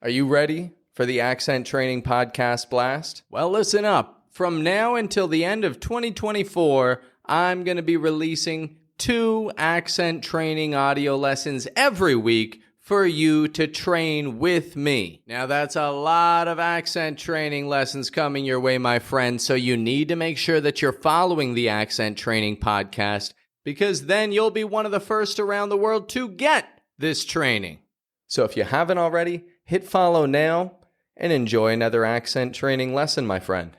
Are you ready for the Accent Training Podcast Blast? Well, listen up. From now until the end of 2024, I'm going to be releasing 2 accent training audio lessons every week for you to train with me. Now, that's a lot of accent training lessons coming your way, my friend, so you need to make sure that you're following the Accent Training Podcast, because then you'll be one of the first around the world to get this training. So if you haven't already, hit follow now and enjoy another accent training lesson, my friend.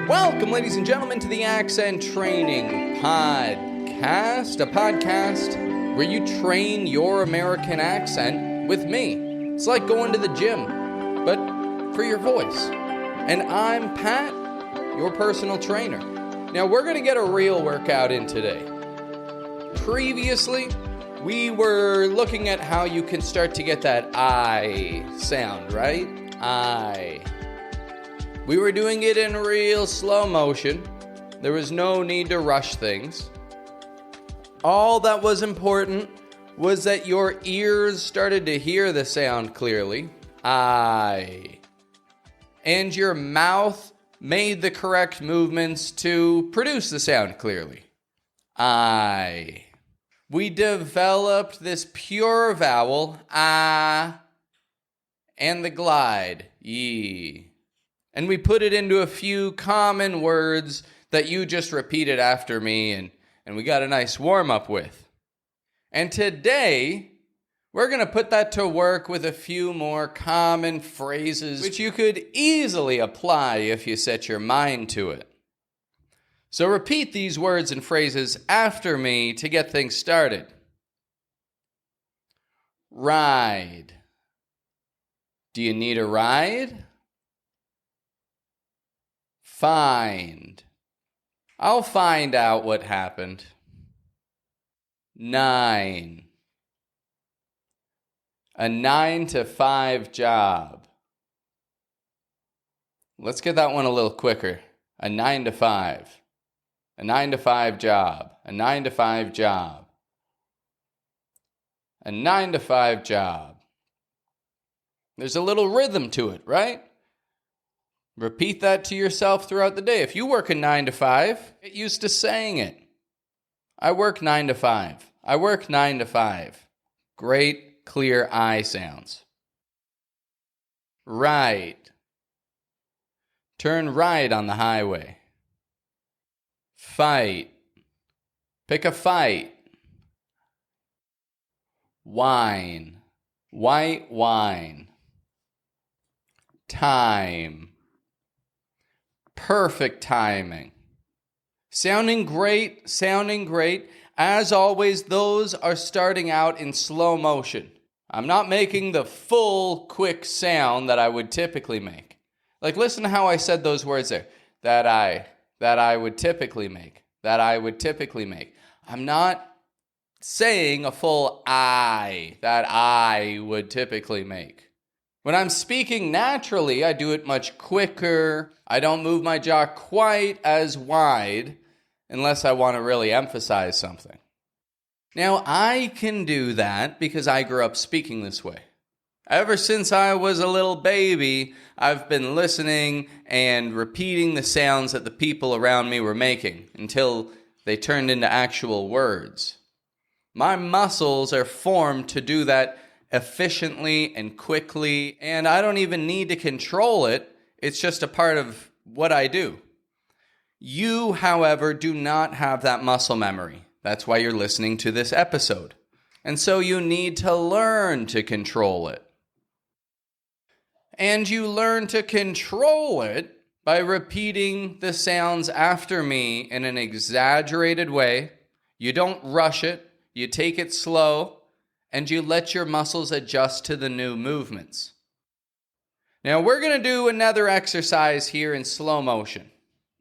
Welcome, ladies and gentlemen, to the Accent Training Podcast, a podcast where you train your American accent with me. It's like going to the gym, but for your voice. And I'm Pat, your personal trainer. Now, we're going to get a real workout in today. Previously, we were looking at how you can start to get that I sound, right? I. We were doing it in real slow motion. There was no need to rush things. All that was important was that your ears started to hear the sound clearly. I. And your mouth made the correct movements to produce the sound clearly. I. We developed this pure vowel, ah, and the glide, ye. And we put it into a few common words that you just repeated after me, and we got a nice warm-up with. And today, we're going to put that to work with a few more common phrases which you could easily apply if you set your mind to it. So repeat these words and phrases after me to get things started. Ride. Do you need a ride? Find. I'll find out what happened. 9. A 9-to-5 job. Let's get that one a little quicker. A 9-to-5. A 9-to-5 job. A 9-to-5 job. A 9-to-5 job. There's a little rhythm to it, right? Repeat that to yourself throughout the day. If you work a 9-to-5, get used to saying it. I work 9-to-5. I work 9-to-5. Great, clear I sounds. Right. Turn right on the highway. Fight. Pick a fight. Wine. White wine. Time. Perfect timing. Sounding great, sounding great. As always, those are starting out in slow motion. I'm not making the full, quick sound that I would typically make. Like, listen to how I said those words there. That I would typically make. That I would typically make. I'm not saying a full I that I would typically make. When I'm speaking naturally, I do it much quicker. I don't move my jaw quite as wide unless I want to really emphasize something. Now, I can do that because I grew up speaking this way. Ever since I was a little baby, I've been listening and repeating the sounds that the people around me were making until they turned into actual words. My muscles are formed to do that efficiently and quickly, and I don't even need to control it. It's just a part of what I do. You, however, do not have that muscle memory. That's why you're listening to this episode. And so you need to learn to control it. And you learn to control it by repeating the sounds after me in an exaggerated way. You don't rush it. You take it slow. And you let your muscles adjust to the new movements. Now we're going to do another exercise here in slow motion.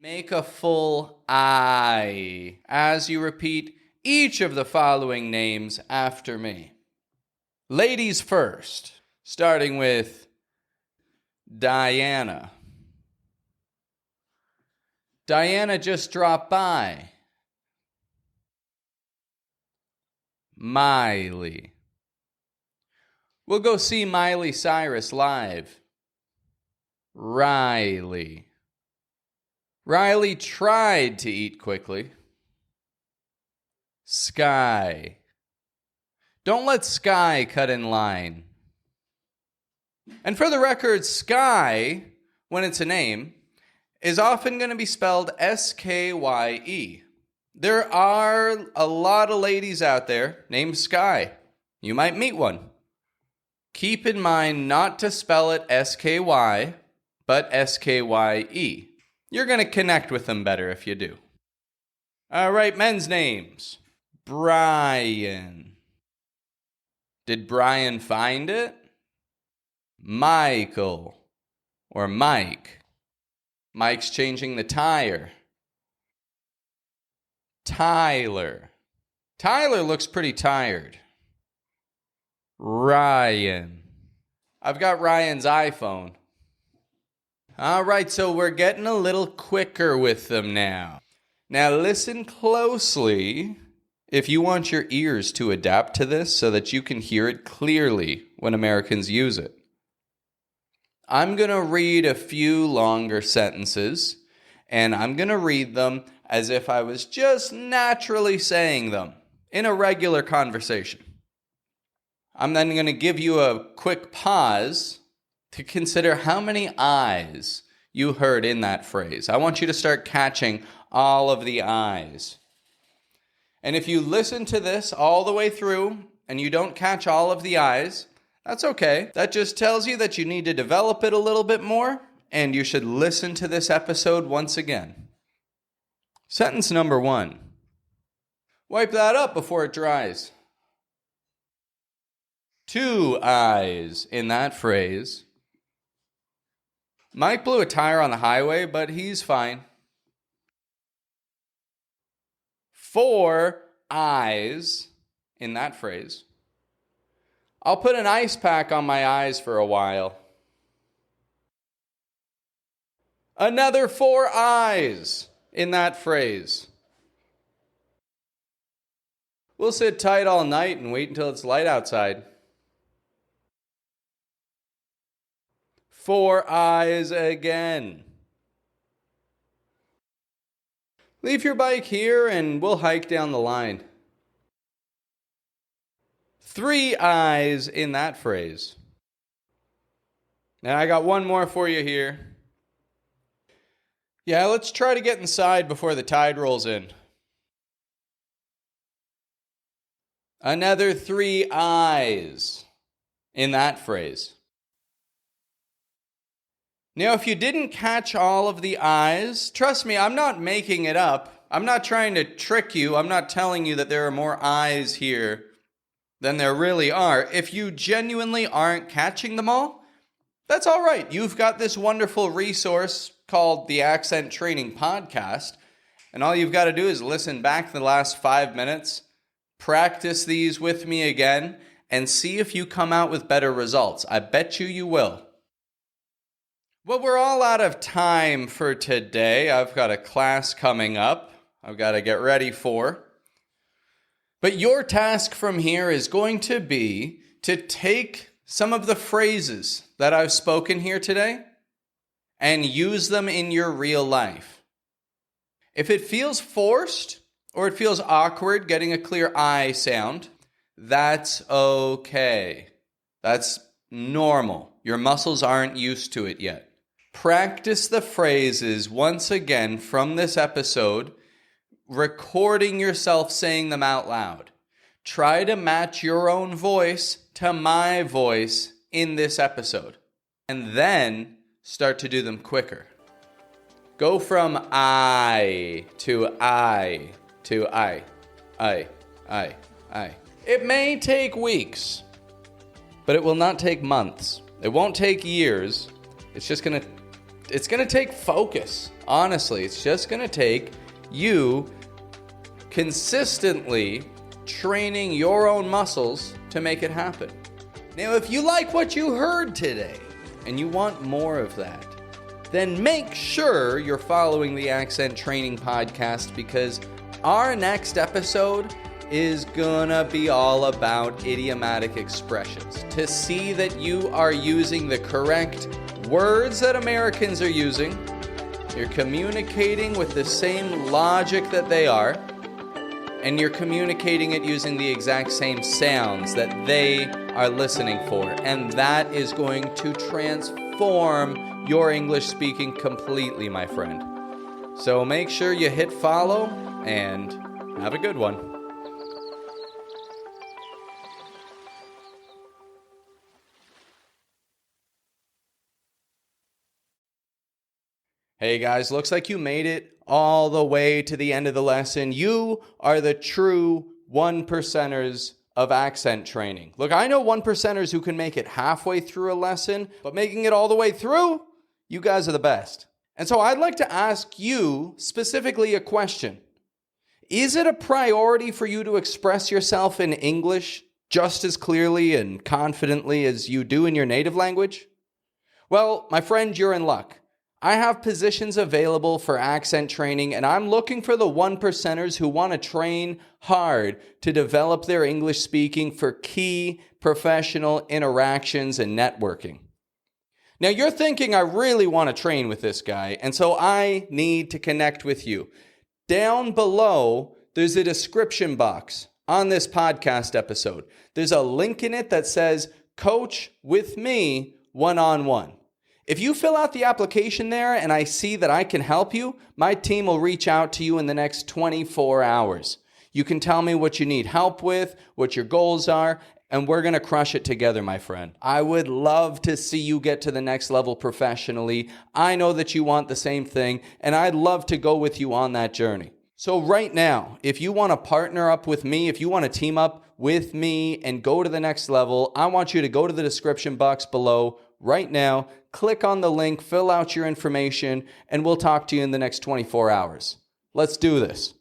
Make a full I as you repeat each of the following names after me. Ladies first, starting with Diana. Diana just dropped by. Miley. We'll go see Miley Cyrus live. Riley. Riley tried to eat quickly. Sky. Don't let Sky cut in line. And for the record, Sky, when it's a name, is often going to be spelled S-K-Y-E. There are a lot of ladies out there named Sky. You might meet one. Keep in mind not to spell it S-K-Y, but S-K-Y-E. You're going to connect with them better if you do. All right, men's names. Brian. Did Brian find it? Michael or Mike. Mike's changing the tire. Tyler. Tyler looks pretty tired. Ryan. I've got Ryan's iPhone. All right, so we're getting a little quicker with them now. Now listen closely if you want your ears to adapt to this so that you can hear it clearly when Americans use it. I'm going to read a few longer sentences, and I'm going to read them as if I was just naturally saying them in a regular conversation. I'm then going to give you a quick pause to consider how many I's you heard in that phrase. I want you to start catching all of the I's. And if you listen to this all the way through and you don't catch all of the I's, that's okay. That just tells you that you need to develop it a little bit more, and you should listen to this episode once again. Sentence number 1. Wipe that up before it dries. 2 I's in that phrase. Mike blew a tire on the highway, but he's fine. 4 I's in that phrase. I'll put an ice pack on my eyes for a while. Another 4 I's in that phrase. We'll sit tight all night and wait until it's light outside. 4 I's again. Leave your bike here and we'll hike down the line. 3 I's in that phrase. Now I got one more for you here. Yeah, let's try to get inside before the tide rolls in. Another 3 I's in that phrase. Now, if you didn't catch all of the I's, trust me, I'm not making it up. I'm not trying to trick you. I'm not telling you that there are more I's here than there really are. If you genuinely aren't catching them all, that's all right. You've got this wonderful resource called the Accent Training Podcast, and all you've got to do is listen back the last 5 minutes, practice these with me again, and see if you come out with better results. I bet you will. Well, we're all out of time for today. I've got a class coming up I've got to get ready for. But your task from here is going to be to take some of the phrases that I've spoken here today and use them in your real life. If it feels forced or it feels awkward getting a clear I sound, that's okay. That's normal. Your muscles aren't used to it yet. Practice the phrases once again from this episode, recording yourself saying them out loud. Try to match your own voice to my voice in this episode, and then start to do them quicker. Go from I to I to I. It may take weeks, but it will not take months. It won't take years. It's going to take focus. Honestly, it's just going to take you consistently training your own muscles to make it happen. Now, if you like what you heard today and you want more of that, then make sure you're following the Accent Training Podcast, because our next episode is gonna be all about idiomatic expressions. To see that you are using the correct words that Americans are using, you're communicating with the same logic that they are, and you're communicating it using the exact same sounds that they are listening for. And that is going to transform your English speaking completely, my friend. So make sure you hit follow and have a good one. Hey guys, looks like you made it all the way to the end of the lesson. You are the true 1%ers of accent training. Look, I know 1%ers who can make it halfway through a lesson, but making it all the way through, you guys are the best. And so I'd like to ask you specifically a question. Is it a priority for you to express yourself in English just as clearly and confidently as you do in your native language? Well, my friend, you're in luck. I have positions available for accent training, and I'm looking for the 1%ers who want to train hard to develop their English speaking for key professional interactions and networking. Now, you're thinking, I really want to train with this guy, and so I need to connect with you. Down below, there's a description box on this podcast episode. There's a link in it that says, Coach with me one-on-one. If you fill out the application there and I see that I can help you, my team will reach out to you in the next 24 hours. You can tell me what you need help with, what your goals are, and we're going to crush it together, my friend. I would love to see you get to the next level professionally. I know that you want the same thing, and I'd love to go with you on that journey. So right now, if you want to partner up with me, if you want to team up with me and go to the next level, I want you to go to the description box below right now, click on the link, fill out your information, and we'll talk to you in the next 24 hours. Let's do this.